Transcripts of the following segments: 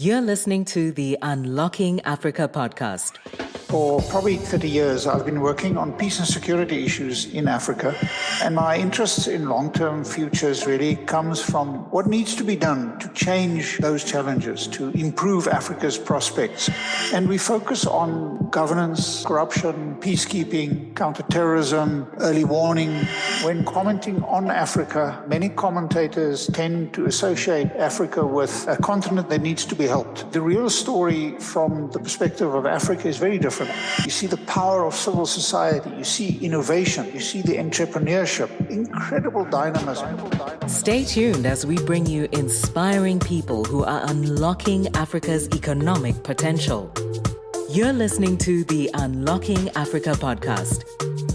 You're listening to the Unlocking Africa podcast. For probably 30 years, I've been working on peace and security issues in Africa. And my interest in long-term futures really comes from what needs to be done to change those challenges, to improve Africa's prospects. And we focus on governance, corruption, peacekeeping, counterterrorism, early warning. When commenting on Africa, many commentators tend to associate Africa with a continent that needs to be helped. The real story from the perspective of Africa is very different. You see the power of civil society, you see innovation, you see the entrepreneurship, incredible dynamism. Stay tuned as we bring you inspiring people who are unlocking Africa's economic potential. You're listening to the Unlocking Africa podcast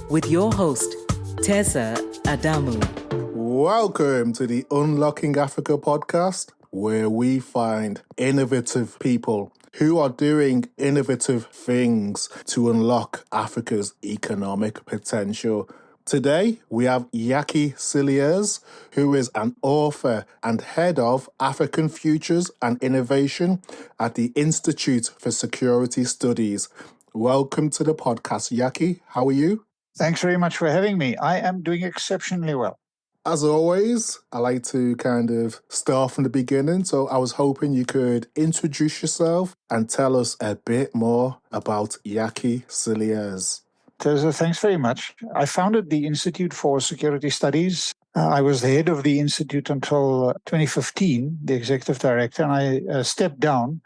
with your host, Tessa Adamu. Welcome to the Unlocking Africa podcast, where we find innovative people who are doing innovative things to unlock Africa's economic potential. Today, we have Jakkie Cilliers, who is an author and head of African Futures and Innovation at the Institute for Security Studies. Welcome to the podcast, Jakkie. How are you? Thanks very much for having me. I am doing exceptionally well. As always, I like to kind of start from the beginning. So I was hoping you could introduce yourself and tell us a bit more about Jakkie Cilliers. Teresa, thanks very much. I founded the Institute for Security Studies. I was the head of the Institute until 2015, the executive director, and I stepped down.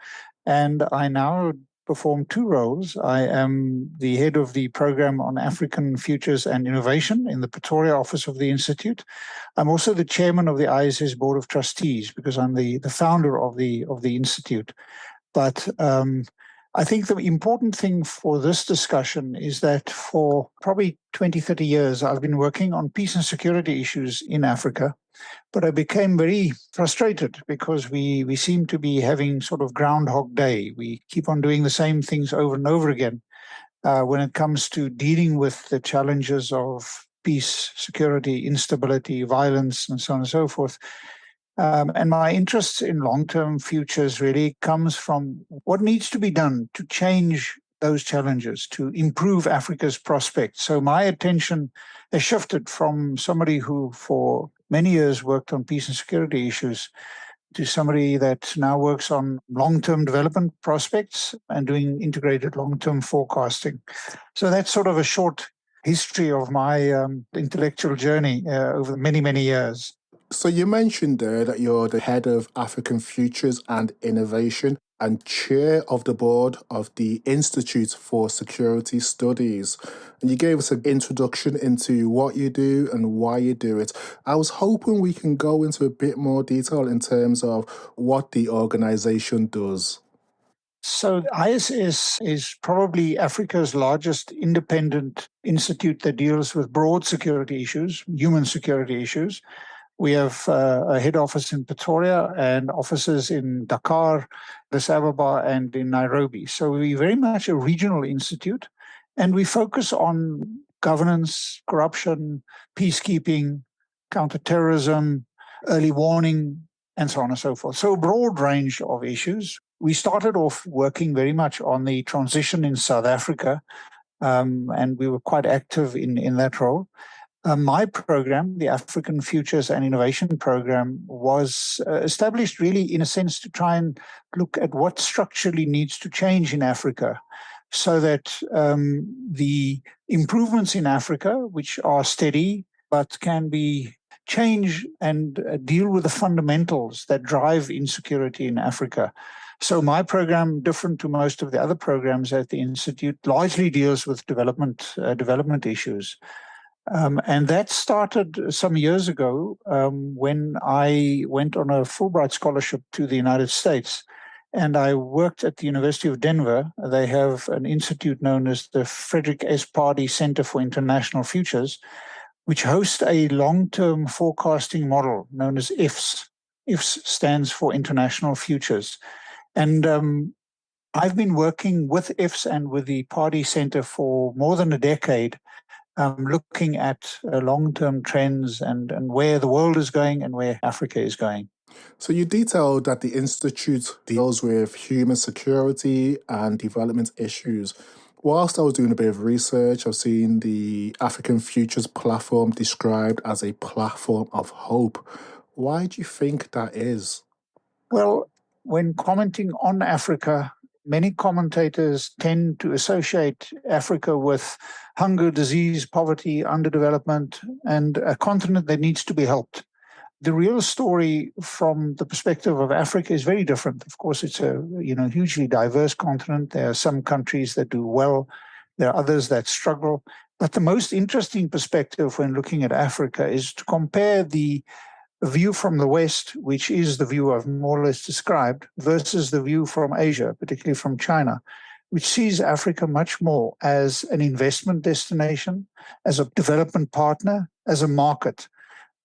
And I now perform two roles. I am the head of the program on African Futures and Innovation in the Pretoria office of the Institute. I'm also the chairman of the ISS Board of Trustees because I'm the founder of the Institute. But I think the important thing for this discussion is that for probably 20, 30 years, I've been working on peace and security issues in Africa. But I became very frustrated because we seem to be having sort of Groundhog Day. We keep on doing the same things over and over again when it comes to dealing with the challenges of peace, security, instability, violence, and so on and so forth. And my interest in long-term futures really comes from what needs to be done to change those challenges, to improve Africa's prospects. So my attention has shifted from somebody who for many years worked on peace and security issues to somebody that now works on long-term development prospects and doing integrated long-term forecasting. So that's sort of a short history of my intellectual journey over many, many years. So you mentioned there that you're the head of African Futures and Innovation and chair of the board of the Institute for Security Studies. And you gave us an introduction into what you do and why you do it. I was hoping we can go into a bit more detail in terms of what the organization does. So ISS is probably Africa's largest independent institute that deals with broad security issues, human security issues. We have a head office in Pretoria and offices in Dakar, Addis Ababa, and in Nairobi. So we're very much a regional institute, and we focus on governance, corruption, peacekeeping, counterterrorism, early warning, and so on and so forth. So a broad range of issues. We started off working very much on the transition in South Africa, and we were quite active in that role. My program, the African Futures and Innovation Program, was established really in a sense to try and look at what structurally needs to change in Africa so that the improvements in Africa, which are steady but can be changed and deal with the fundamentals that drive insecurity in Africa. So my program, different to most of the other programs at the Institute, largely deals with development issues. And that started some years ago when I went on a Fulbright scholarship to the United States. And I worked at the University of Denver. They have an institute known as the Frederick S. Pardee Center for International Futures, which hosts a long-term forecasting model known as IFS. IFS stands for International Futures. And I've been working with IFS and with the Pardee Center for more than a decade, looking at long-term trends and where the world is going and where Africa is going. So you detailed that the Institute deals with human security and development issues. Whilst I was doing a bit of research, I've seen the African Futures platform described as a platform of hope. Why do you think that is? Well, when commenting on Africa, many commentators tend to associate Africa with hunger, disease, poverty, underdevelopment, and a continent that needs to be helped. The real story from the perspective of Africa is very different. Of course, it's a hugely diverse continent. There are some countries that do well, there are others that struggle. But the most interesting perspective when looking at Africa is to compare the view from the West, which is the view I've more or less described, versus the view from Asia, particularly from China, which sees Africa much more as an investment destination, as a development partner, as a market.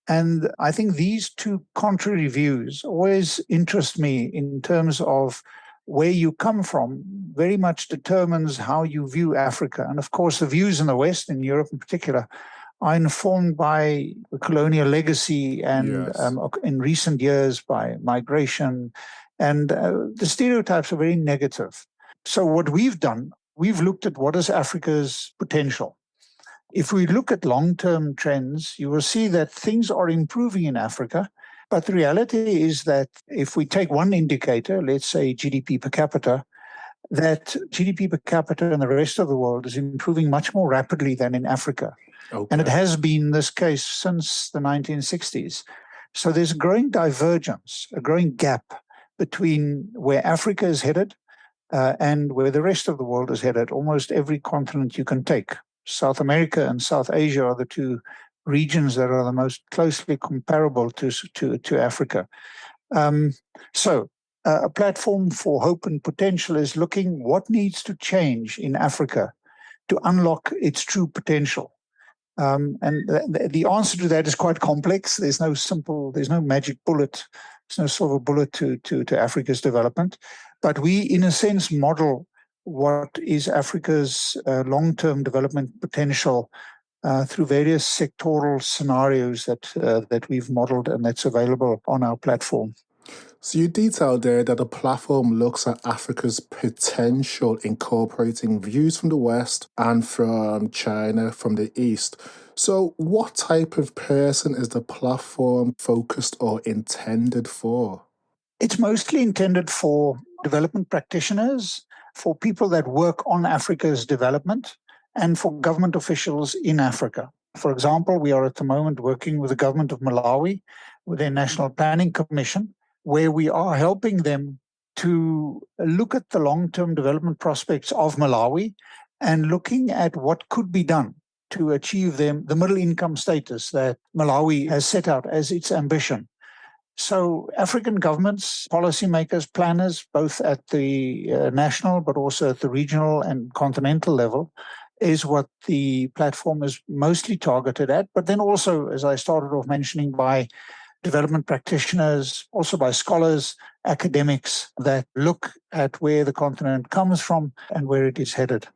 And I think these two contrary views always interest me in terms of where you come from, very much determines how you view Africa. And of course, the views in the West, in Europe in particular, are informed by the colonial legacy and Yes. in recent years by migration. And the stereotypes are very negative. So what we've done, we've looked at what is Africa's potential. If we look at long-term trends, you will see that things are improving in Africa. But the reality is that if we take one indicator, let's say GDP per capita, that GDP per capita in the rest of the world is improving much more rapidly than in Africa. And it Okay. has been this case since the 1960s. So there's a growing divergence, a growing gap between where Africa is headed and where the rest of the world is headed, almost every continent you can take. South America and South Asia are the two regions that are the most closely comparable to Africa. So a platform for hope and potential is looking what needs to change in Africa to unlock its true potential. And the answer to that is quite complex. There's no magic bullet. There's no silver bullet to Africa's development. But we, in a sense, model what is Africa's long-term development potential through various sectoral scenarios that we've modeled and that's available on our platform. So you detailed there that the platform looks at Africa's potential, incorporating views from the West and from China from the East. So what type of person is the platform focused or intended for? It's mostly intended for development practitioners, for people that work on Africa's development, and for government officials in Africa. For example, we are at the moment working with the government of Malawi, with their National Planning Commission, where we are helping them to look at the long-term development prospects of Malawi and looking at what could be done to achieve the middle income status that Malawi has set out as its ambition. So African governments, policymakers, planners, both at the national but also at the regional and continental level, is what the platform is mostly targeted at. But then also, as I started off mentioning, by development practitioners, also by scholars, academics that look at where the continent comes from and where it is headed.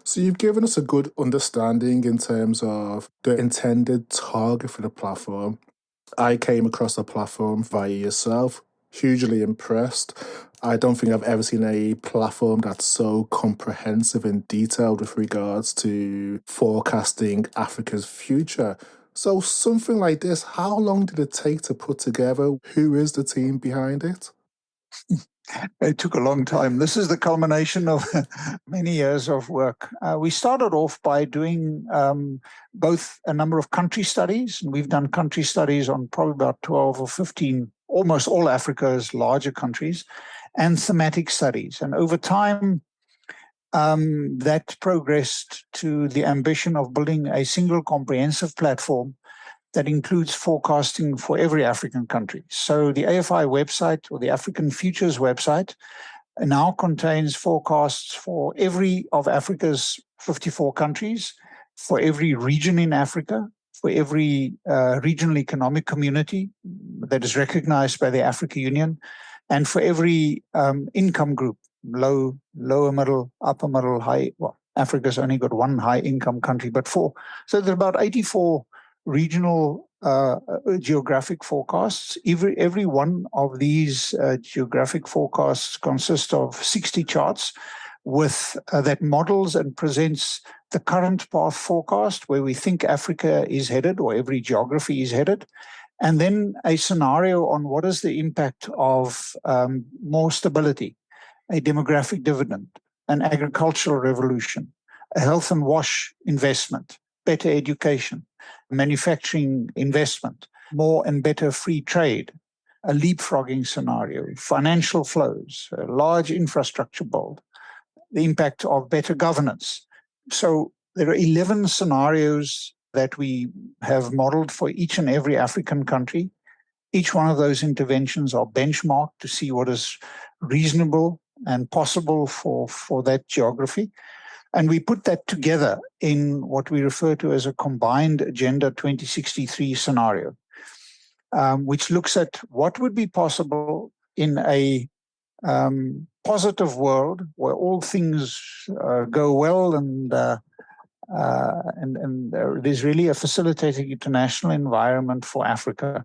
So you've given us a good understanding in terms of the intended target for the platform. I came across the platform via yourself, hugely impressed. I don't think I've ever seen a platform that's so comprehensive and detailed with regards to forecasting Africa's future. So something like this, how long did it take to put together? Who is the team behind it? It took a long time. This is the culmination of many years of work. We started off by doing both a number of country studies, and we've done country studies on probably about 12 or 15, almost all Africa's larger countries, and thematic studies. And over time, that progressed to the ambition of building a single comprehensive platform that includes forecasting for every African country. So the AFI website, or the African Futures website, now contains forecasts for every of Africa's 54 countries, for every region in Africa, for every regional economic community that is recognized by the African Union, and for every income group, low, lower middle, upper middle, high. Well, Africa's only got one high income country, but four. So there are about 84 regional geographic forecasts. Every one of these geographic forecasts consists of 60 charts with that models and presents the current path forecast where we think Africa is headed or every geography is headed, and then a scenario on what is the impact of more stability, a demographic dividend, an agricultural revolution, a health and wash investment, better education, manufacturing investment, more and better free trade, a leapfrogging scenario, financial flows, a large infrastructure build, the impact of better governance. So there are 11 scenarios that we have modeled for each and every African country. Each one of those interventions are benchmarked to see what is reasonable and possible for that geography. And we put that together in what we refer to as a combined Agenda 2063 scenario, which looks at what would be possible in a positive world where all things go well and there's really a facilitating international environment for Africa.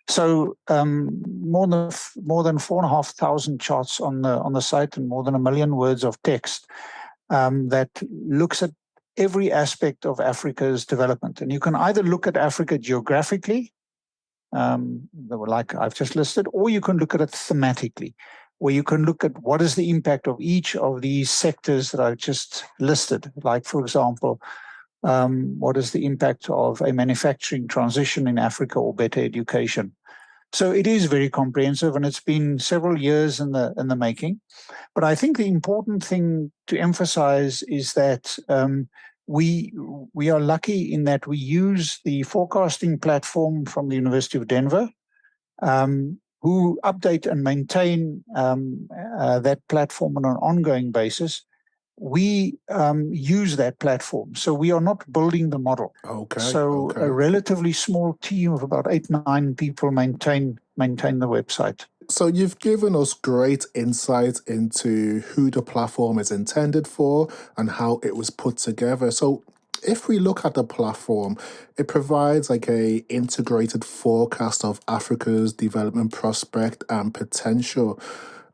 So more than 4,500 charts on the site and more than 1 million words of text that looks at every aspect of Africa's development. And you can either look at Africa geographically, like I've just listed, or you can look at it thematically, where you can look at what is the impact of each of these sectors that I've just listed. Like, for example, what is the impact of a manufacturing transition in Africa or better education? So it is very comprehensive, and it's been several years in the making. But I think the important thing to emphasize is that we are lucky in that we use the forecasting platform from the University of Denver, who update and maintain that platform on an ongoing basis. We use that platform. So we are not building the model. So a relatively small team of about 8-9 people maintain the website. So you've given us great insight into who the platform is intended for and how it was put together. So if we look at the platform, it provides like a integrated forecast of Africa's development prospect and potential.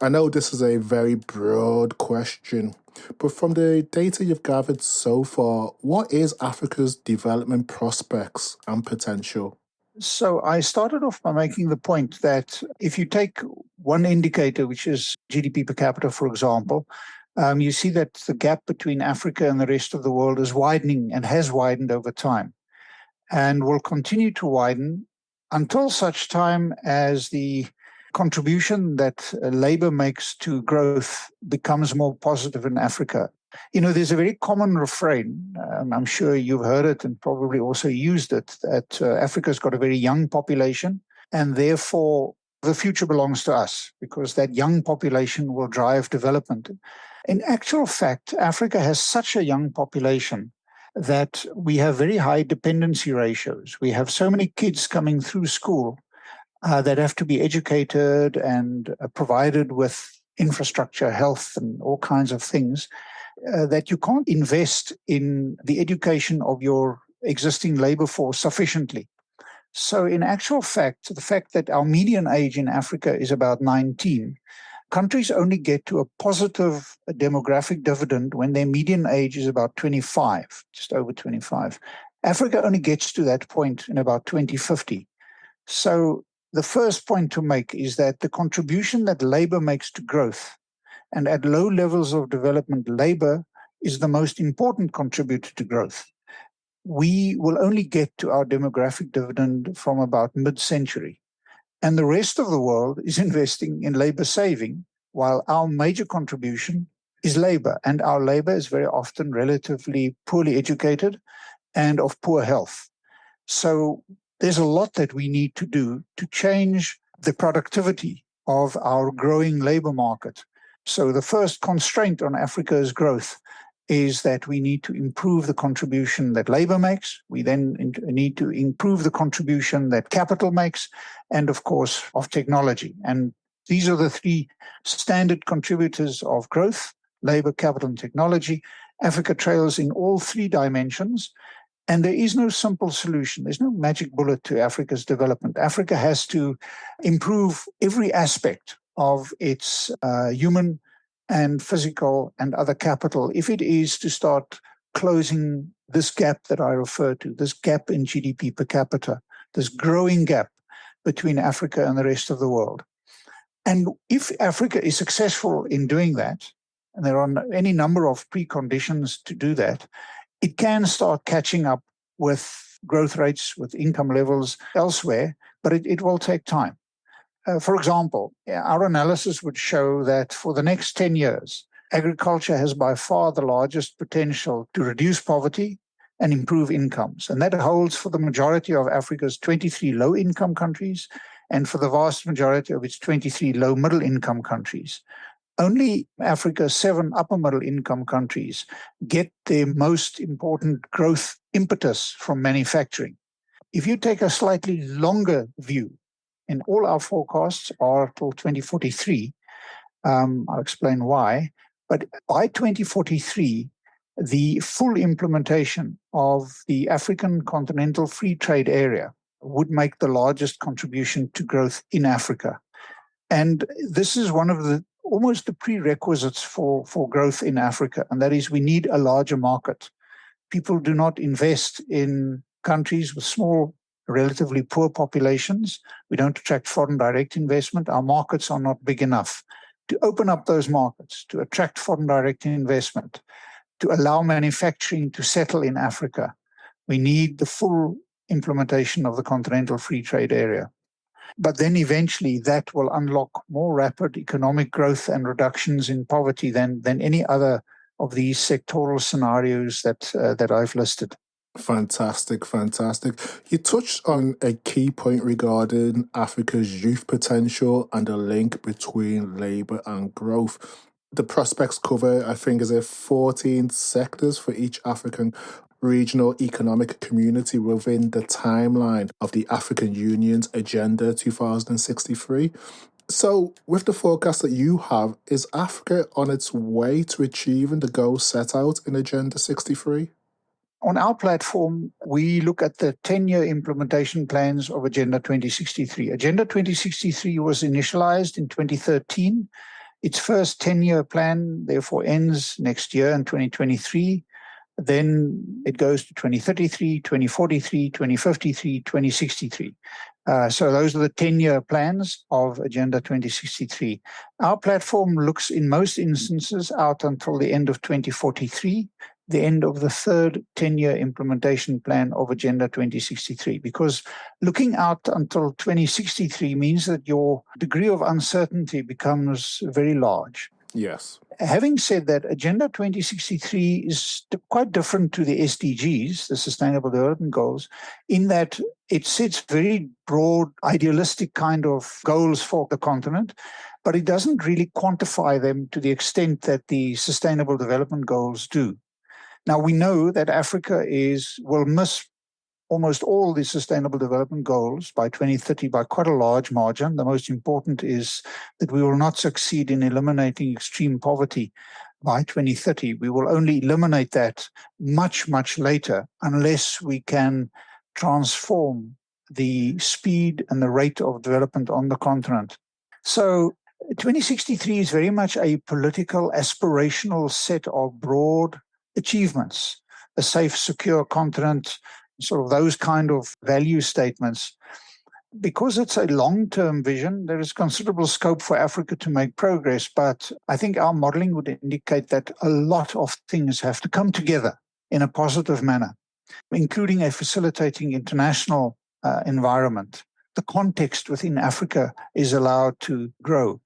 I know this is a very broad question, but from the data you've gathered so far, what is Africa's development prospects and potential? So I started off by making the point that if you take one indicator, which is GDP per capita, for example, you see that the gap between Africa and the rest of the world is widening and has widened over time and will continue to widen until such time as the contribution that labor makes to growth becomes more positive in Africa. You know, there's a very common refrain, I'm sure you've heard it and probably also used it, that Africa's got a very young population and therefore the future belongs to us because that young population will drive development. In actual fact, Africa has such a young population that we have very high dependency ratios. We have so many kids coming through school that have to be educated and provided with infrastructure, health, and all kinds of things that you can't invest in the education of your existing labor force sufficiently. So in actual fact, the fact that our median age in Africa is about 19, countries only get to a positive demographic dividend when their median age is about 25, just over 25. Africa only gets to that point in about 2050. So the first point to make is that the contribution that labor makes to growth, and at low levels of development, labor is the most important contributor to growth. We will only get to our demographic dividend from about mid-century. And the rest of the world is investing in labor saving, while our major contribution is labor. And our labor is very often relatively poorly educated and of poor health. So there's a lot that we need to do to change the productivity of our growing labor market. So the first constraint on Africa's growth is that we need to improve the contribution that labor makes. We then need to improve the contribution that capital makes, and of course, of technology. And these are the three standard contributors of growth: labor, capital, and technology. Africa trails in all three dimensions. And there is no simple solution. There's no magic bullet to Africa's development. Africa has to improve every aspect of its human and physical and other capital if it is to start closing this gap that I refer to, this gap in GDP per capita, this growing gap between Africa and the rest of the world. And if Africa is successful in doing that, and there are any number of preconditions to do that, it can start catching up with growth rates, with income levels elsewhere, but it will take time. For example, our analysis would show that for the next 10 years, agriculture has by far the largest potential to reduce poverty and improve incomes. And that holds for the majority of Africa's 23 low-income countries and for the vast majority of its 23 low-middle-income countries. Only Africa's 7 upper-middle-income countries get their most important growth impetus from manufacturing. If you take a slightly longer view, and all our forecasts are till 2043, I'll explain why, but by 2043, the full implementation of the African Continental Free Trade Area would make the largest contribution to growth in Africa. And this is one of the almost the prerequisites for growth in Africa, and that is we need a larger market. People do not invest in countries with small, relatively poor populations. We don't attract foreign direct investment. Our markets are not big enough to open up those markets, to attract foreign direct investment, to allow manufacturing to settle in Africa. We need the full implementation of the Continental Free Trade Area. But then eventually that will unlock more rapid economic growth and reductions in poverty than any other of these sectoral scenarios that I've listed. Fantastic. You touched on a key point regarding Africa's youth potential and the link between labour and growth. The prospects cover, I think, is it 14 sectors for each African regional economic community within the timeline of the African Union's Agenda 2063. So, with the forecast that you have, is Africa on its way to achieving the goals set out in Agenda 63? On our platform, we look at the 10-year implementation plans of Agenda 2063. Agenda 2063 was initialized in 2013. Its first 10-year plan, therefore, ends next year in 2023. Then it goes to 2033, 2043, 2053, 2063. So those are the 10-year plans of Agenda 2063. Our platform looks in most instances out until the end of 2043, the end of the third 10-year implementation plan of Agenda 2063, because looking out until 2063 means that your degree of uncertainty becomes very large. Yes. Having said that, Agenda 2063 is quite different to the SDGs, the Sustainable Development Goals, in that it sets very broad, idealistic kind of goals for the continent, but it doesn't really quantify them to the extent that the Sustainable Development Goals do. Now, we know that Africa will miss almost all the Sustainable Development Goals by 2030 by quite a large margin. The most important is that we will not succeed in eliminating extreme poverty by 2030. We will only eliminate that much, much later unless we can transform the speed and the rate of development on the continent. So 2063 is very much a political, aspirational set of broad achievements, a safe, secure continent, sort of those kind of value statements. Because it's a long-term vision, there is considerable scope for Africa to make progress, but I think our modeling would indicate that a lot of things have to come together in a positive manner, including a facilitating international environment. The context within Africa is allowed to grow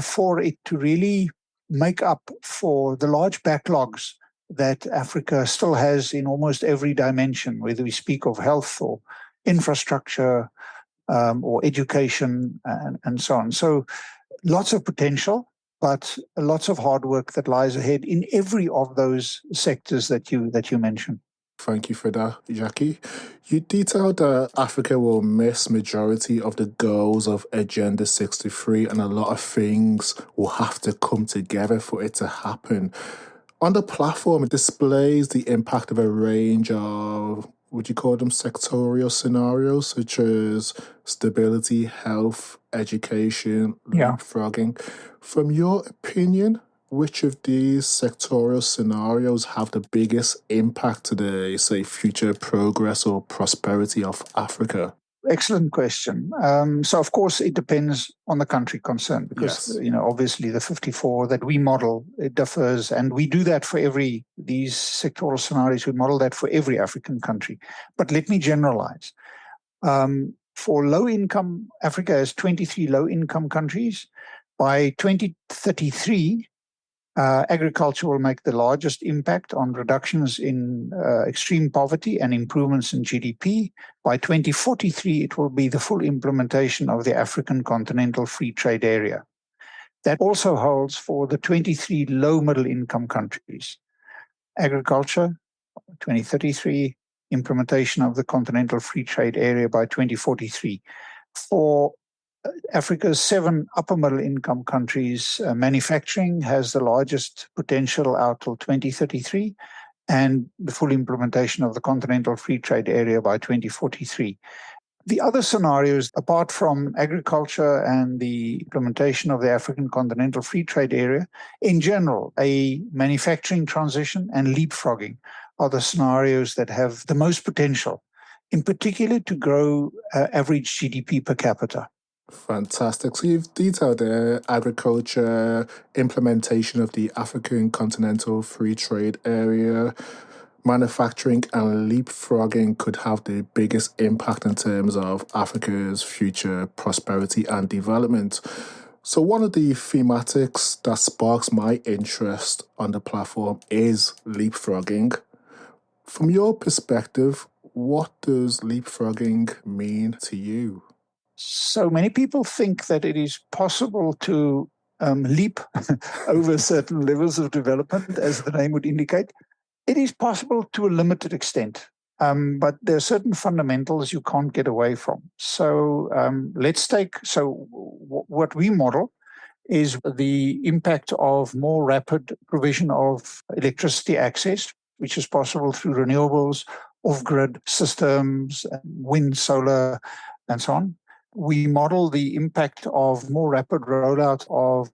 for it to really make up for the large backlogs that Africa still has in almost every dimension, whether we speak of health or infrastructure or education and so on. So lots of potential, but lots of hard work that lies ahead in every of those sectors that you mentioned. Thank you for that, Jakkie. You detailed that Africa will miss majority of the goals of Agenda 63 and a lot of things will have to come together for it to happen. On the platform, it displays the impact of a range of, would you call them sectorial scenarios, such as stability, health, education, Yeah. leapfrogging. From your opinion, which of these sectorial scenarios have the biggest impact to the, say, future progress or prosperity of Africa? Excellent question. So, of course, it depends on the country concerned because, Yes. obviously the 54 that we model, it differs. And we do that for these sectoral scenarios, we model that for every African country. But let me generalize. For low income, Africa has 23 low income countries. By 2033, agriculture will make the largest impact on reductions in extreme poverty and improvements in GDP. By 2043, it will be the full implementation of the African Continental Free Trade Area. That also holds for the 23 low middle income countries. Agriculture, 2033, implementation of the Continental Free Trade Area by 2043. For Africa's 7 upper middle income countries, manufacturing has the largest potential out till 2033 and the full implementation of the Continental Free Trade Area by 2043. The other scenarios, apart from agriculture and the implementation of the African Continental Free Trade Area, in general, a manufacturing transition and leapfrogging are the scenarios that have the most potential, in particular to grow average GDP per capita. Fantastic. So you've detailed the agriculture, implementation of the African Continental Free Trade Area, manufacturing and leapfrogging could have the biggest impact in terms of Africa's future prosperity and development. So one of the thematics that sparks my interest on the platform is leapfrogging. From your perspective, what does leapfrogging mean to you? So many people think that it is possible to leap over certain levels of development, as the name would indicate. It is possible to a limited extent, but there are certain fundamentals you can't get away from. So what we model is the impact of more rapid provision of electricity access, which is possible through renewables, off-grid systems, wind, solar, and so on. We model the impact of more rapid rollout of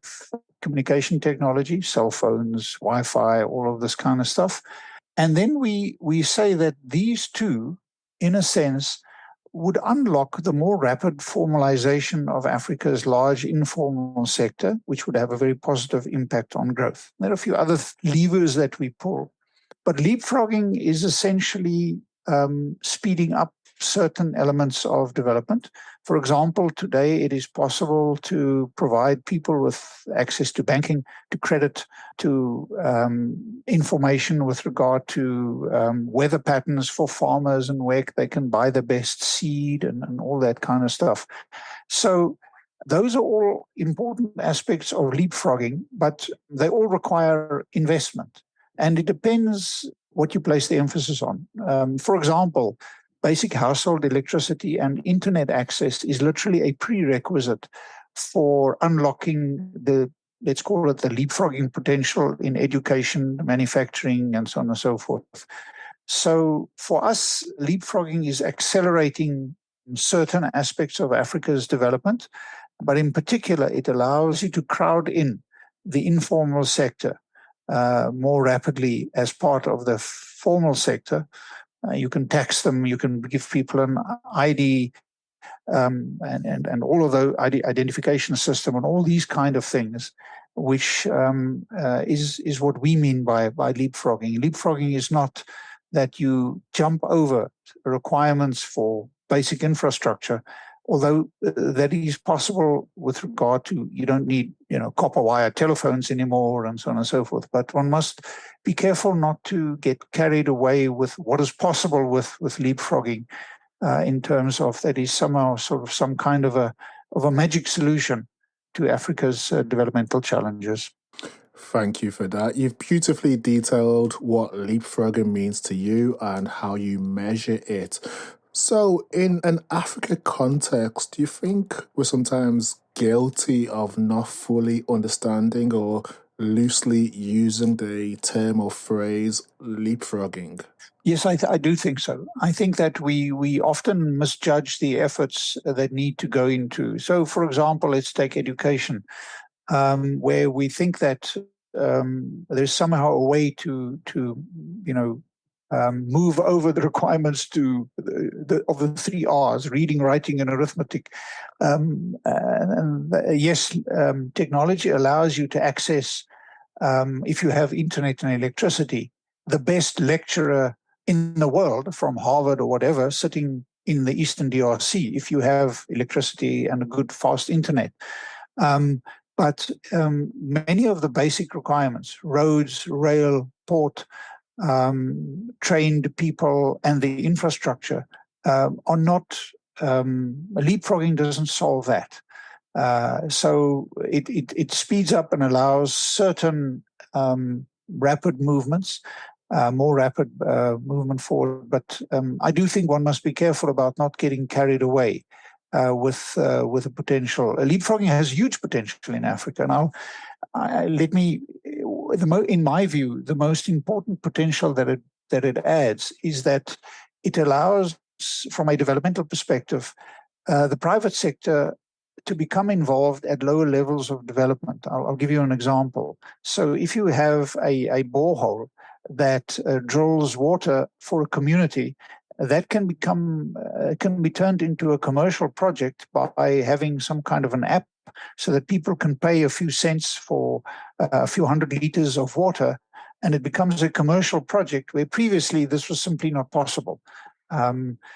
communication technology, cell phones, Wi-Fi, all of this kind of stuff. And then we say that these two, in a sense, would unlock the more rapid formalization of Africa's large informal sector, which would have a very positive impact on growth. There are a few other levers that we pull, but leapfrogging is essentially speeding up certain elements of development. For example, today it is possible to provide people with access to banking, to credit, to information with regard to weather patterns for farmers and where they can buy the best seed and all that kind of stuff. So those are all important aspects of leapfrogging, but they all require investment. And it depends what you place the emphasis on. For example, basic household electricity and internet access is literally a prerequisite for unlocking let's call it the leapfrogging potential in education, manufacturing, and so on and so forth. So for us, leapfrogging is accelerating certain aspects of Africa's development, but in particular, it allows you to crowd in the informal sector more rapidly as part of the formal sector. You can tax them, you can give people an ID and all of the identification system and all these kind of things, which is what we mean by leapfrogging. Leapfrogging is not that you jump over requirements for basic infrastructure, although that is possible with regard to you don't need copper wire telephones anymore and so on and so forth. But one must be careful not to get carried away with what is possible with leapfrogging in terms of that is somehow sort of some kind of a magic solution to Africa's developmental challenges. Thank you for that. You've beautifully detailed what leapfrogging means to you and how you measure it. So, in an Africa context, do you think we're sometimes guilty of not fully understanding or loosely using the term or phrase leapfrogging? Yes, I do think so. I think that we often misjudge the efforts that need to go into. So, for example, let's take education, where we think that there's somehow a way to you know move over the requirements to of the three R's: reading, writing, and arithmetic. Yes, technology allows you to access, if you have internet and electricity, the best lecturer in the world from Harvard or whatever sitting in the Eastern DRC, if you have electricity and a good fast internet. But many of the basic requirements, roads, rail, port, trained people, and the infrastructure are not, leapfrogging doesn't solve that. So it speeds up and allows certain rapid movements, more rapid movement forward. But I do think one must be careful about not getting carried away with the potential. Leapfrogging has huge potential in Africa. Now, in my view, the most important potential that it adds is that it allows, from a developmental perspective, the private sector to become involved at lower levels of development. I'll give you an example. So if you have a borehole that drills water for a community, that can be turned into a commercial project by having some kind of an app, so that people can pay a few cents for a few hundred liters of water, and it becomes a commercial project where previously this was simply not possible.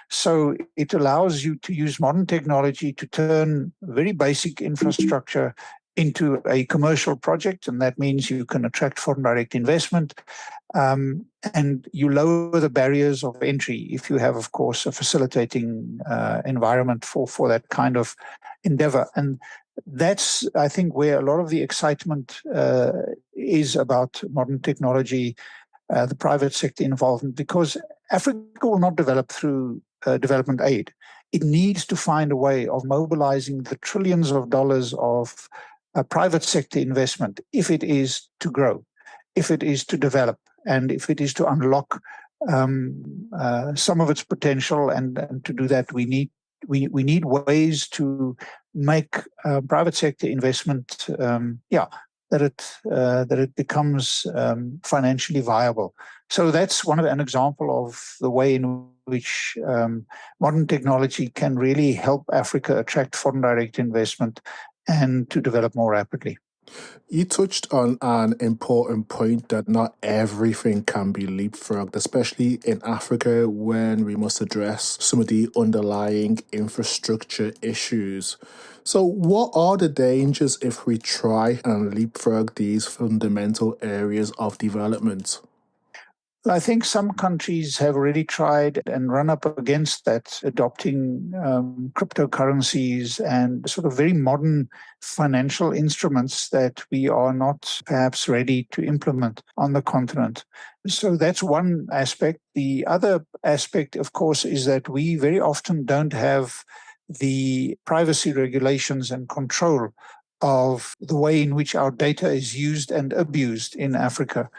So it allows you to use modern technology to turn very basic infrastructure into a commercial project, and that means you can attract foreign direct investment, and you lower the barriers of entry if you have, of course, a facilitating environment for that kind of endeavor. And that's, I think, where a lot of the excitement is about modern technology, the private sector involvement, because Africa will not develop through development aid. It needs to find a way of mobilizing the trillions of dollars of private sector investment if it is to grow, if it is to develop, and if it is to unlock some of its potential. And to do that, we need ways to make private sector investment, that it becomes financially viable. So that's an example of the way in which modern technology can really help Africa attract foreign direct investment and to develop more rapidly. You touched on an important point that not everything can be leapfrogged, especially in Africa when we must address some of the underlying infrastructure issues. So, what are the dangers if we try and leapfrog these fundamental areas of development? I think some countries have already tried and run up against that, adopting cryptocurrencies and sort of very modern financial instruments that we are not perhaps ready to implement on the continent. So that's one aspect. The other aspect, of course, is that we very often don't have the privacy regulations and control of the way in which our data is used and abused in Africa.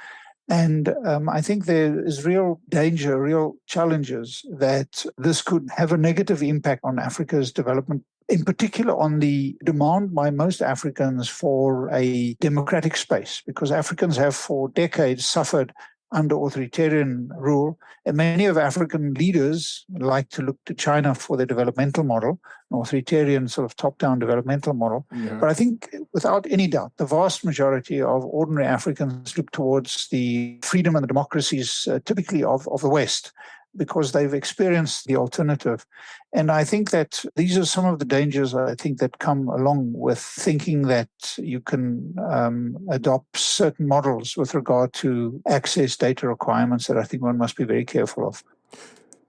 And I think there is real danger, real challenges that this could have a negative impact on Africa's development, in particular on the demand by most Africans for a democratic space, because Africans have for decades suffered under authoritarian rule. And many of African leaders like to look to China for their developmental model, an authoritarian sort of top-down developmental model. Yeah. But I think without any doubt, the vast majority of ordinary Africans look towards the freedom and the democracies typically of the West, because they've experienced the alternative. And I think that these are some of the dangers, I think, that come along with thinking that you can adopt certain models with regard to access data requirements that I think one must be very careful of.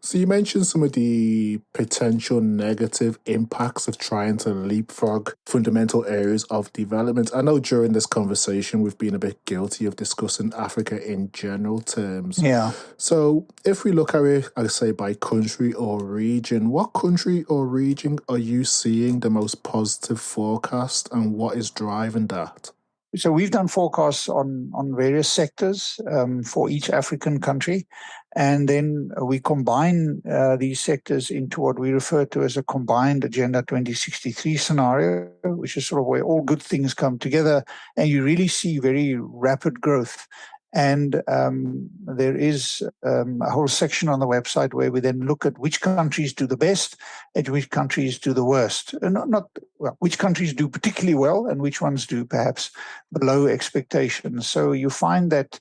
So you mentioned some of the potential negative impacts of trying to leapfrog fundamental areas of development. I know during this conversation we've been a bit guilty of discussing Africa in general terms. Yeah. So if we look at it, I say by country or region, what country or region are you seeing the most positive forecast, and what is driving that? So we've done forecasts on various sectors for each African country, and then we combine these sectors into what we refer to as a combined Agenda 2063 scenario, which is sort of where all good things come together, and you really see very rapid growth. And there is a whole section on the website where we then look at which countries do the best and which countries do the worst. And which countries do particularly well and which ones do perhaps below expectations. So you find that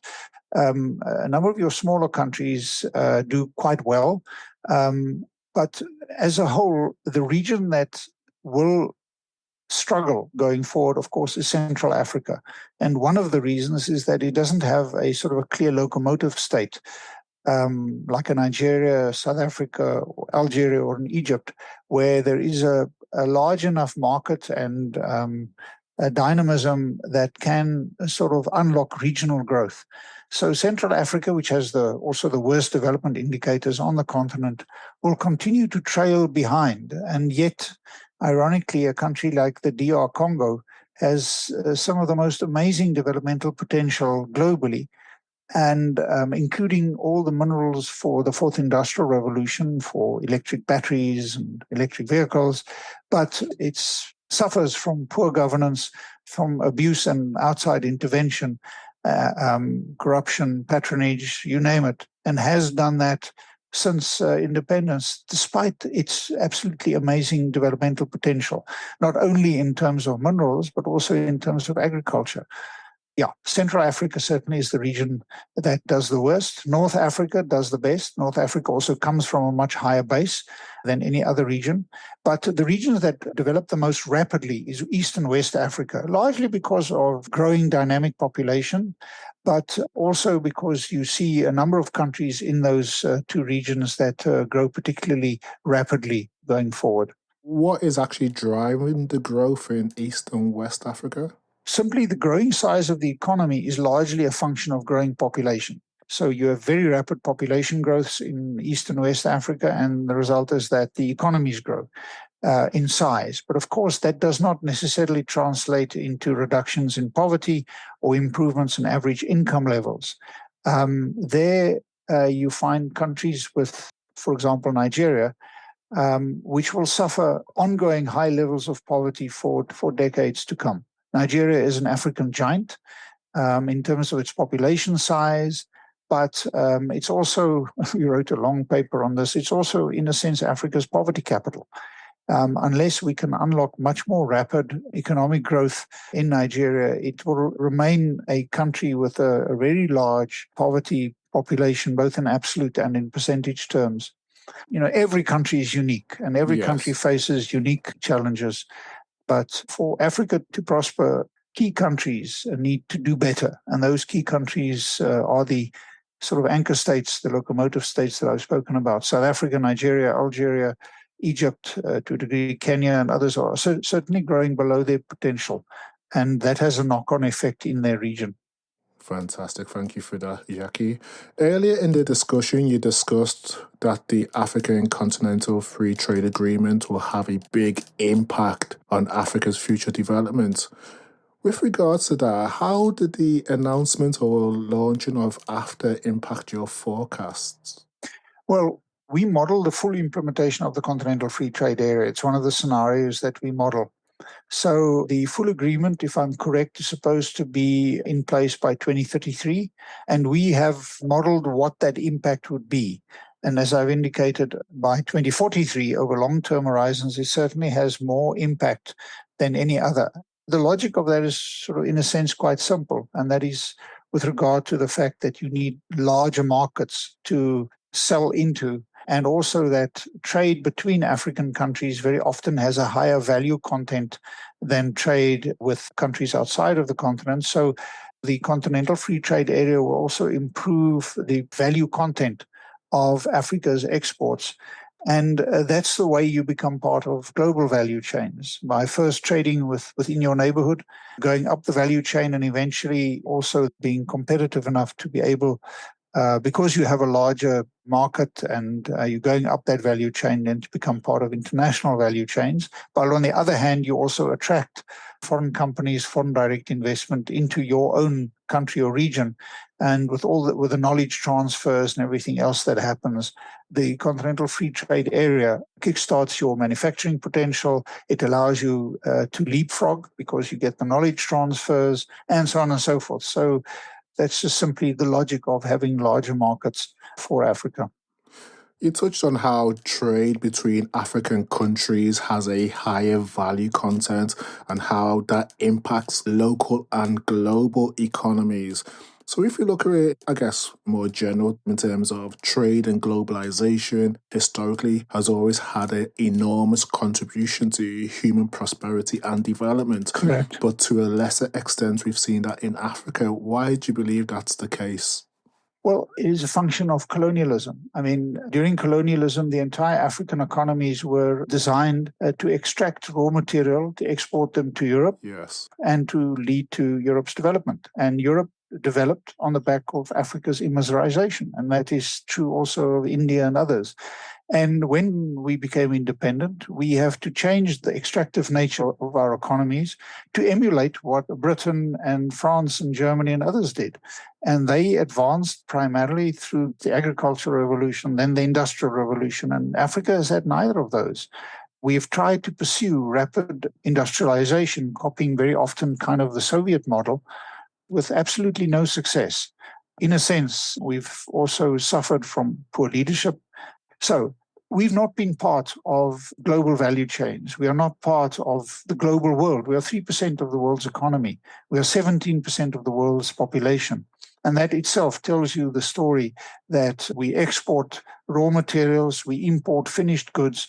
a number of your smaller countries do quite well. But as a whole, the region that will struggle going forward, of course, is Central Africa. And one of the reasons is that it doesn't have a sort of a clear locomotive state, like a Nigeria, South Africa, or Algeria, or in Egypt, where there is a large enough market and a dynamism that can sort of unlock regional growth. So Central Africa, which has also the worst development indicators on the continent, will continue to trail behind. And yet, ironically, a country like the DR Congo has some of the most amazing developmental potential globally, and including all the minerals for the fourth industrial revolution, for electric batteries and electric vehicles. But it suffers from poor governance, from abuse and outside intervention, corruption, patronage, you name it, and has done that since independence, despite its absolutely amazing developmental potential, not only in terms of minerals, but also in terms of agriculture. Yeah, Central Africa certainly is the region that does the worst. North Africa does the best. North Africa also comes from a much higher base than any other region. But the regions that develop the most rapidly is East and West Africa, largely because of growing dynamic population, but also because you see a number of countries in those two regions that grow particularly rapidly going forward. What is actually driving the growth in East and West Africa? Simply, the growing size of the economy is largely a function of growing population. So you have very rapid population growths in East and West Africa, and the result is that the economies grow in size. But of course, that does not necessarily translate into reductions in poverty or improvements in average income levels. There you find countries with, for example, Nigeria, which will suffer ongoing high levels of poverty for decades to come. Nigeria is an African giant in terms of its population size, but it's also, we wrote a long paper on this, it's also, in a sense, Africa's poverty capital. Unless we can unlock much more rapid economic growth in Nigeria, it will remain a country with a very large poverty population, both in absolute and in percentage terms. You know, every country is unique and every country faces unique challenges. But for Africa to prosper, key countries need to do better. And those key countries are the sort of anchor states, the locomotive states that I've spoken about. South Africa, Nigeria, Algeria, Egypt, to a degree, Kenya, and others are certainly growing below their potential. And that has a knock-on effect in their region. Fantastic. Thank you for that, Jakkie. Earlier in the discussion, you discussed that the African Continental Free Trade Agreement will have a big impact on Africa's future development. With regards to that, how did the announcement or launching of AfTA impact your forecasts? Well, we model the full implementation of the Continental Free Trade Area. It's one of the scenarios that we model. So the full agreement, if I'm correct, is supposed to be in place by 2033, and we have modeled what that impact would be. And as I've indicated, by 2043, over long-term horizons, it certainly has more impact than any other. The logic of that is sort of, in a sense, quite simple, and that is with regard to the fact that you need larger markets to sell into, and also that trade between African countries very often has a higher value content than trade with countries outside of the continent. So the Continental Free Trade Area will also improve the value content of Africa's exports. And that's the way you become part of global value chains, by first trading within your neighborhood, going up the value chain, and eventually also being competitive enough to be able because you have a larger market and you're going up that value chain and to become part of international value chains. But on the other hand, you also attract foreign companies, foreign direct investment into your own country or region. And with with the knowledge transfers and everything else that happens, the Continental Free Trade Area kickstarts your manufacturing potential. It allows you to leapfrog because you get the knowledge transfers and so on and so forth. So that's just simply the logic of having larger markets for Africa. You touched on how trade between African countries has a higher value content and how that impacts local and global economies. So if you look at it, I guess, more general in terms of trade and globalization, historically has always had an enormous contribution to human prosperity and development. Correct. But to a lesser extent, we've seen that in Africa. Why do you believe that's the case? Well, it is a function of colonialism. I mean, during colonialism, the entire African economies were designed to extract raw material, to export them to Europe, Yes, and to lead to Europe's development. And Europe developed on the back of Africa's immiserization. And that is true also of India and others. And when we became independent, we have to change the extractive nature of our economies to emulate what Britain and France and Germany and others did. And they advanced primarily through the agricultural revolution, then the industrial revolution. And Africa has had neither of those. We've tried to pursue rapid industrialization, copying very often kind of the Soviet model, with absolutely no success. In a sense, we've also suffered from poor leadership. So we've not been part of global value chains. We are not part of the global world. We are 3% of the world's economy. We are 17% of the world's population. And that itself tells you the story that we export raw materials, we import finished goods,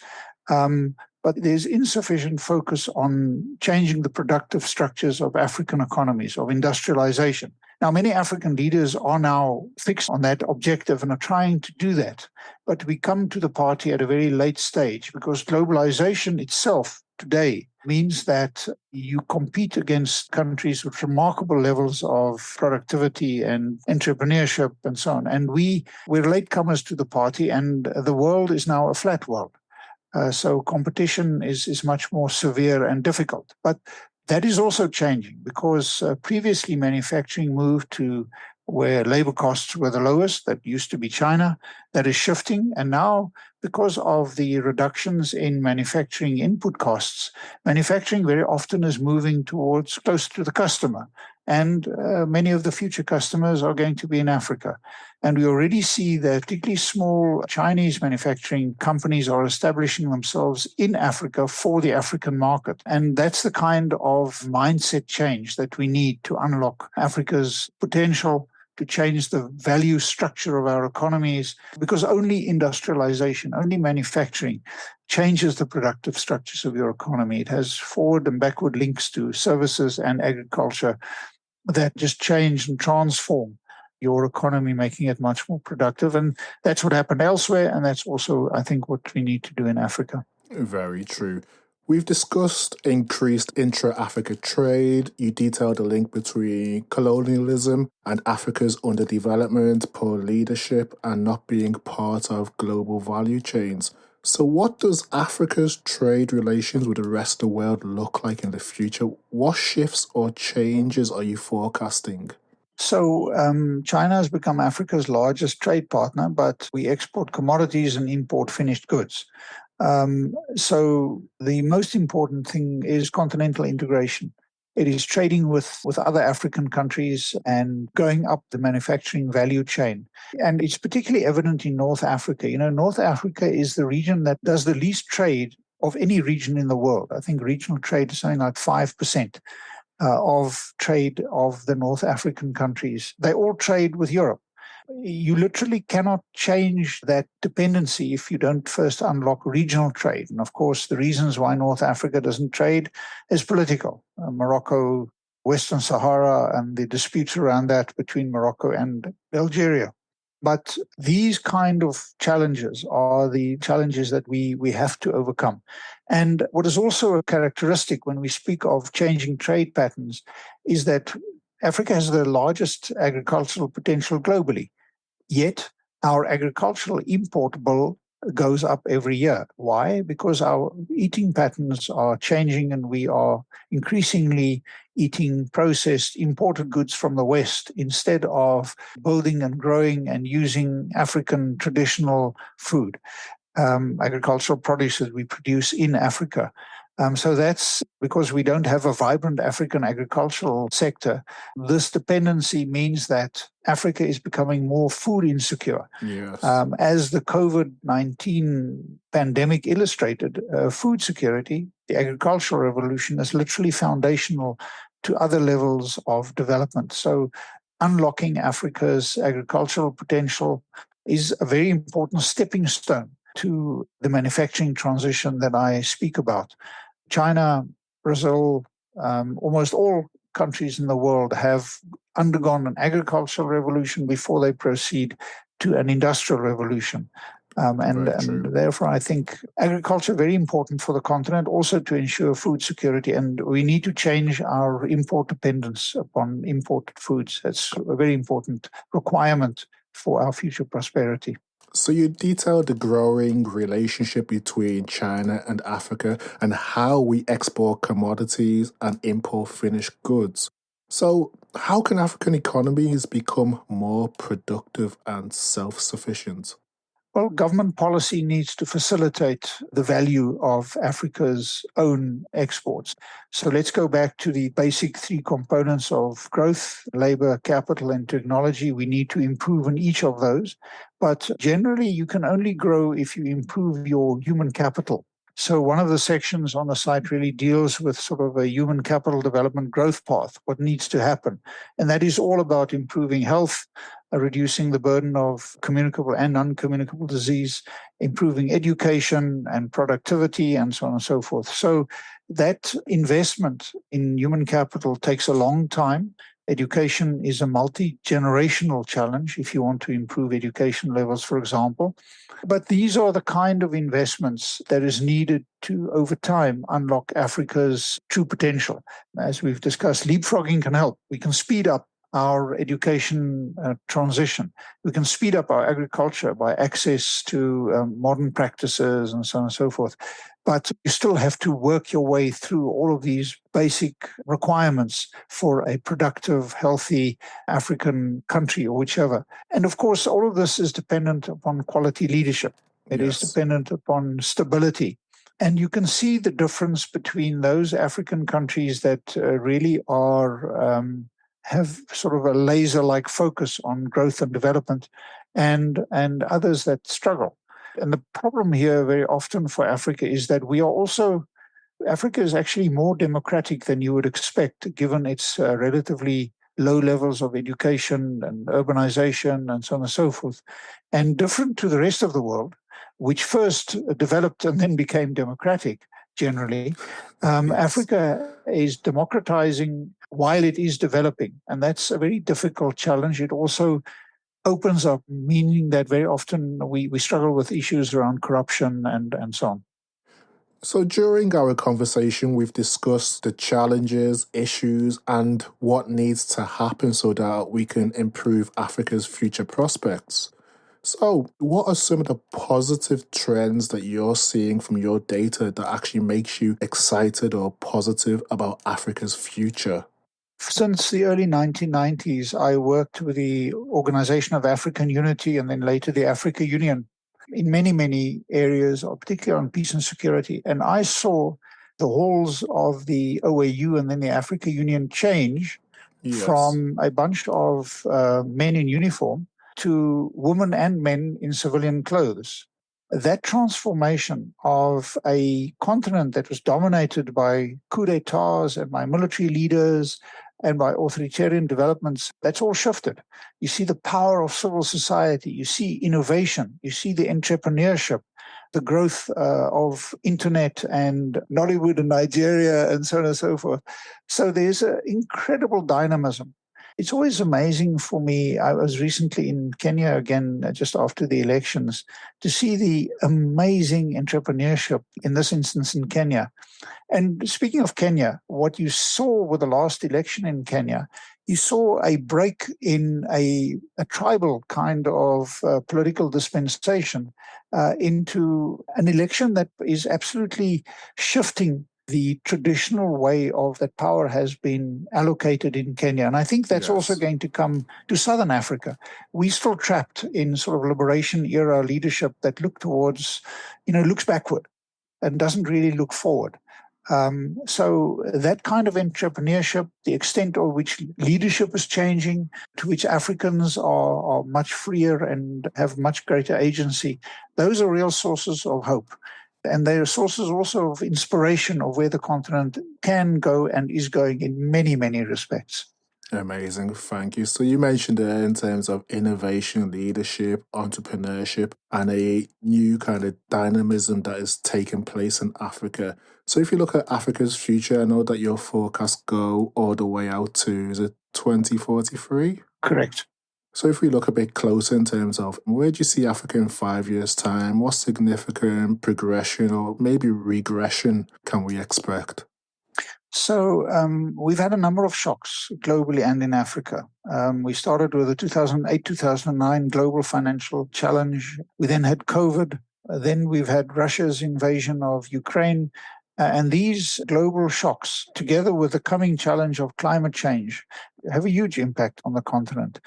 but there's insufficient focus on changing the productive structures of African economies, of industrialization. Now, many African leaders are now fixed on that objective and are trying to do that. But we come to the party at a very late stage because globalization itself today means that you compete against countries with remarkable levels of productivity and entrepreneurship and so on. And we're latecomers to the party, and the world is now a flat world. So competition is much more severe and difficult. But that is also changing because previously manufacturing moved to where labor costs were the lowest. That used to be China. That is shifting. And now, because of the reductions in manufacturing input costs, manufacturing very often is moving towards close to the customer. And many of the future customers are going to be in Africa. And we already see that particularly small Chinese manufacturing companies are establishing themselves in Africa for the African market. And that's the kind of mindset change that we need to unlock Africa's potential, to change the value structure of our economies, because only industrialization, only manufacturing changes the productive structures of your economy. It has forward and backward links to services and agriculture that just change and transform your economy, making it much more productive. And that's what happened elsewhere. And that's also, I think, what we need to do in Africa. very true. We've discussed increased intra-Africa trade. You detailed the link between colonialism and Africa's underdevelopment, poor leadership, and not being part of global value chains. So what does Africa's trade relations with the rest of the world look like in the future? What shifts or changes are you forecasting? So China has become Africa's largest trade partner, but we export commodities and import finished goods. So the most important thing is continental integration. It is trading with other African countries and going up the manufacturing value chain. And it's particularly evident in North Africa. You know, North Africa is the region that does the least trade of any region in the world. I think regional trade is something like 5% of trade of the North African countries. They all trade with Europe. You literally cannot change that dependency if you don't first unlock regional trade. And of course, the reasons why North Africa doesn't trade is political. Morocco, Western Sahara, and the disputes around that between Morocco and Algeria. But these kind of challenges are the challenges that we have to overcome. And what is also a characteristic when we speak of changing trade patterns is that Africa has the largest agricultural potential globally. Yet our agricultural import bill goes up every year. Why? Because our eating patterns are changing and we are increasingly eating processed imported goods from the West instead of building and growing and using African traditional food, agricultural produce that we produce in Africa. So that's because we don't have a vibrant African agricultural sector. This dependency means that Africa is becoming more food insecure. Yes. As the COVID-19 pandemic illustrated, food security, the agricultural revolution, is literally foundational to other levels of development. So unlocking Africa's agricultural potential is a very important stepping stone to the manufacturing transition that I speak about. China, Brazil, almost all countries in the world have undergone an agricultural revolution before they proceed to an industrial revolution. And therefore, I think agriculture is very important for the continent, also to ensure food security. And we need to change our import dependence upon imported foods. That's a very important requirement for our future prosperity. So you detailed the growing relationship between China and Africa and how we export commodities and import finished goods. So how can African economies become more productive and self-sufficient? Well, government policy needs to facilitate the value of Africa's own exports. So let's go back to the basic three components of growth: labor, capital, and technology. We need to improve in each of those. But generally, you can only grow if you improve your human capital. So one of the sections on the site really deals with sort of a human capital development growth path, what needs to happen. And that is all about improving health, reducing the burden of communicable and non-communicable disease, improving education and productivity, and so on and so forth. So that investment in human capital takes a long time. Education is a multi-generational challenge if you want to improve education levels, for example. But these are the kind of investments that is needed to, over time, unlock Africa's true potential. As we've discussed, leapfrogging can help. We can speed up our education transition. We can speed up our agriculture by access to modern practices and so on and so forth. But you still have to work your way through all of these basic requirements for a productive, healthy African country or whichever. And of course, all of this is dependent upon quality leadership. It is dependent upon stability. And you can see the difference between those African countries that really are have sort of a laser-like focus on growth and development, and others that struggle. And the problem here very often for Africa is that Africa is actually more democratic than you would expect, given its relatively low levels of education and urbanization and so on and so forth, and different to the rest of the world, which first developed and then became democratic generally. Africa is democratizing while it is developing, and that's a very difficult challenge. It also opens up, meaning that very often we struggle with issues around corruption and so on. So during our conversation, we've discussed the challenges, issues, and what needs to happen so that we can improve Africa's future prospects. So what are some of the positive trends that you're seeing from your data that actually makes you excited or positive about Africa's future? Since the early 1990s, I worked with the Organization of African Unity and then later the Africa Union in many, many areas, particularly on peace and security. And I saw the halls of the OAU and then the Africa Union change from a bunch of men in uniform to women and men in civilian clothes. That transformation of a continent that was dominated by coups d'etats and by military leaders and by authoritarian developments, that's all shifted. You see the power of civil society, you see innovation, you see the entrepreneurship, the growth of internet and Nollywood in Nigeria and so on and so forth. So there's an incredible dynamism. It's always amazing for me. I was recently in Kenya again, just after the elections, to see the amazing entrepreneurship, in this instance in Kenya. And speaking of Kenya, what you saw with the last election in Kenya, you saw a break in a tribal kind of political dispensation into an election that is absolutely shifting the traditional way of that power has been allocated in Kenya. And I think that's also Yes. going to come to Southern Africa. We're still trapped in sort of liberation era leadership that looks backward and doesn't really look forward. So that kind of entrepreneurship, the extent of which leadership is changing, to which Africans are much freer and have much greater agency, those are real sources of hope. And they are sources also of inspiration of where the continent can go and is going in many, many respects. Amazing, thank you. So you mentioned there in terms of innovation, leadership, entrepreneurship, and a new kind of dynamism that is taking place in Africa. So if you look at Africa's future, I know that your forecasts go all the way out to, is it 2043? Correct. So if we look a bit closer in terms of where do you see Africa in 5 years' time, what significant progression or maybe regression can we expect? So we've had a number of shocks globally and in Africa. We started with the 2008-2009 global financial challenge. We then had COVID. Then we've had Russia's invasion of Ukraine. And these global shocks, together with the coming challenge of climate change, have a huge impact on the continent.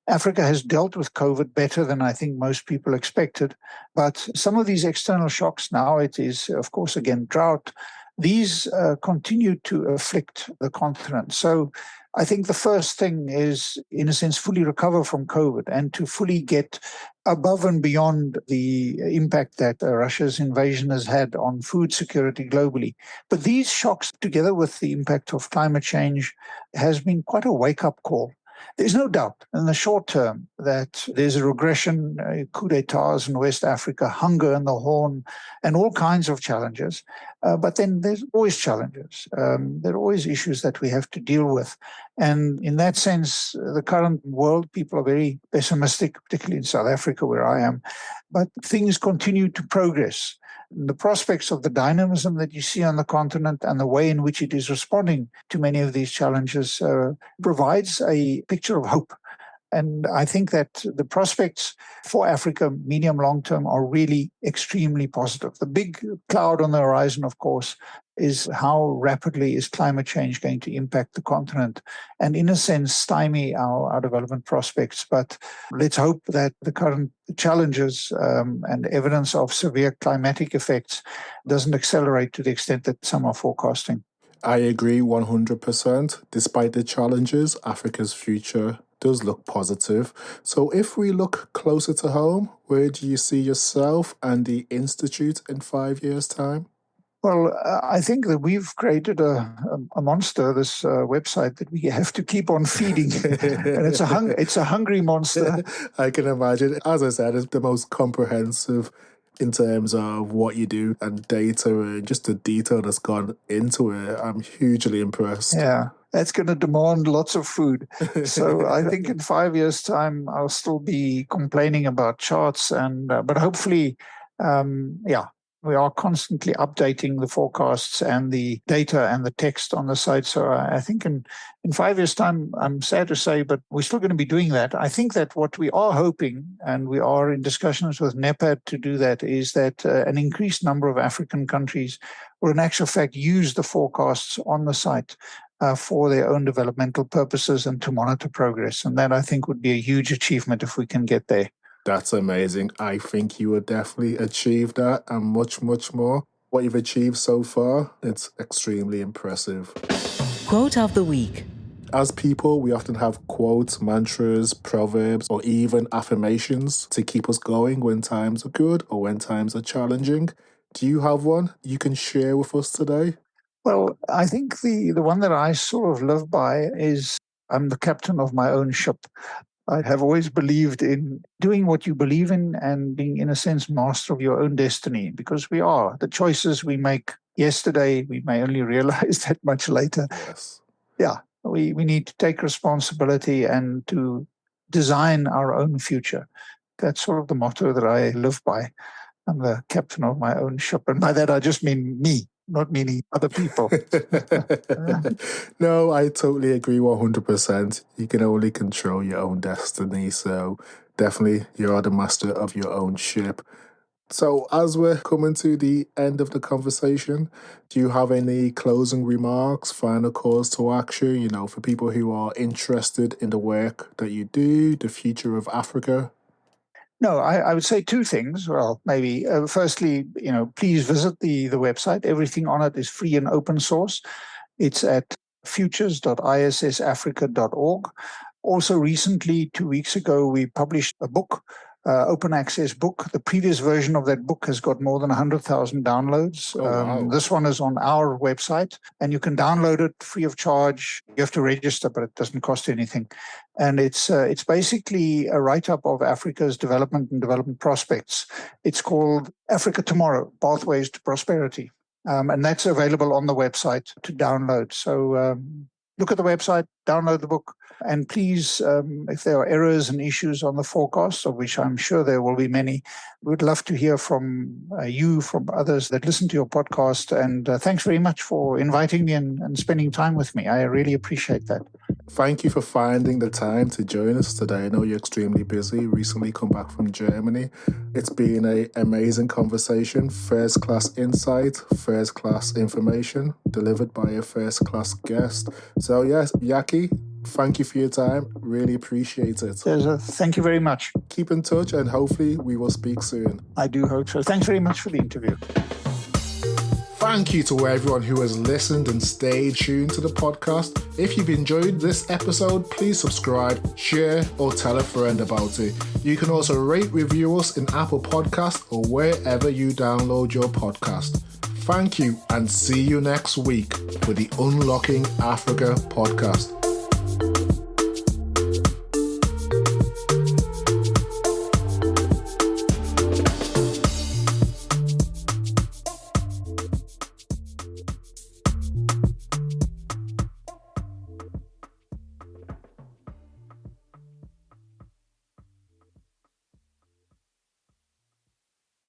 Africa has dealt with COVID better than I think most people expected. But some of these external shocks now, it is, of course, again, drought. These continue to afflict the continent. So I think the first thing is, in a sense, fully recover from COVID and to fully get above and beyond the impact that Russia's invasion has had on food security globally. But these shocks, together with the impact of climate change, has been quite a wake-up call. There's no doubt in the short term that there's a regression, coup d'etats in West Africa, hunger in the Horn, and all kinds of challenges. But then there's always challenges. There are always issues that we have to deal with. And in that sense, the current world, people are very pessimistic, particularly in South Africa, where I am. But things continue to progress. The prospects of the dynamism that you see on the continent and the way in which it is responding to many of these challenges provides a picture of hope. And I think that the prospects for Africa, medium, long term, are really extremely positive. The big cloud on the horizon, of course, is how rapidly is climate change going to impact the continent and, in a sense, stymie our development prospects. But let's hope that the current challenges and evidence of severe climatic effects doesn't accelerate to the extent that some are forecasting. I agree 100%. Despite the challenges, Africa's future does look positive. So if we look closer to home, where do you see yourself and the Institute in 5 years' time? Well, I think that we've created a monster, this website that we have to keep on feeding. And it's a hungry monster. I can imagine. As I said, it's the most comprehensive in terms of what you do and data and just the detail that's gone into it. I'm hugely impressed. Yeah, that's going to demand lots of food. So I think in 5 years' time, I'll still be complaining about charts, but hopefully, we are constantly updating the forecasts and the data and the text on the site. So I think in 5 years' time, I'm sad to say, but we're still going to be doing that. I think that what we are hoping, and we are in discussions with NEPAD to do that, is that an increased number of African countries will in actual fact use the forecasts on the site for their own developmental purposes and to monitor progress. And that, I think, would be a huge achievement if we can get there. That's amazing. I think you will definitely achieve that and much, much more. What you've achieved so far, it's extremely impressive. Quote of the week. As people, we often have quotes, mantras, proverbs, or even affirmations to keep us going when times are good or when times are challenging. Do you have one you can share with us today? Well, I think the one that I sort of live by is, I'm the captain of my own ship. I have always believed in doing what you believe in and being, in a sense, master of your own destiny, because we are. The choices we make yesterday, we may only realize that much later. Yes. Yeah. We need to take responsibility and to design our own future. That's sort of the motto that I live by. I'm the captain of my own ship. And by that, I just mean me, not meaning other people. No, I totally agree 100%. You can only control your own destiny. So definitely you are the master of your own ship. So as we're coming to the end of the conversation, do you have any closing remarks, final calls to action, for people who are interested in the work that you do, the future of Africa? No, I would say two things. Well, maybe firstly, please visit the website. Everything on it is free and open source. It's at futures.issafrica.org. Also, recently, 2 weeks ago, we published a book, open access book. The previous version of that book has got more than 100,000 downloads. Oh, wow. This one is on our website, and you can download it free of charge. You have to register, but it doesn't cost anything. And it's basically a write-up of Africa's development and development prospects. It's called Africa Tomorrow, Pathways to Prosperity. And that's available on the website to download. So look at the website, download the book, and please, if there are errors and issues on the forecast, of which I'm sure there will be many, we'd love to hear from you, from others that listen to your podcast. And thanks very much for inviting me and spending time with me. I really appreciate that. Thank you for finding the time to join us today. I know you're extremely busy, recently come back from Germany. It's been an amazing conversation, first-class insight, first-class information, delivered by a first-class guest. So yes, Jakkie, thank you for your time. Really appreciate it. Thank you very much. Keep in touch and hopefully we will speak soon. I do hope so. Thanks very much for the interview. Thank you to everyone who has listened and stayed tuned to the podcast. If you've enjoyed this episode, please subscribe, share, or tell a friend about it. You can also rate, review us in Apple Podcasts or wherever you download your podcast. Thank you and see you next week for the Unlocking Africa podcast.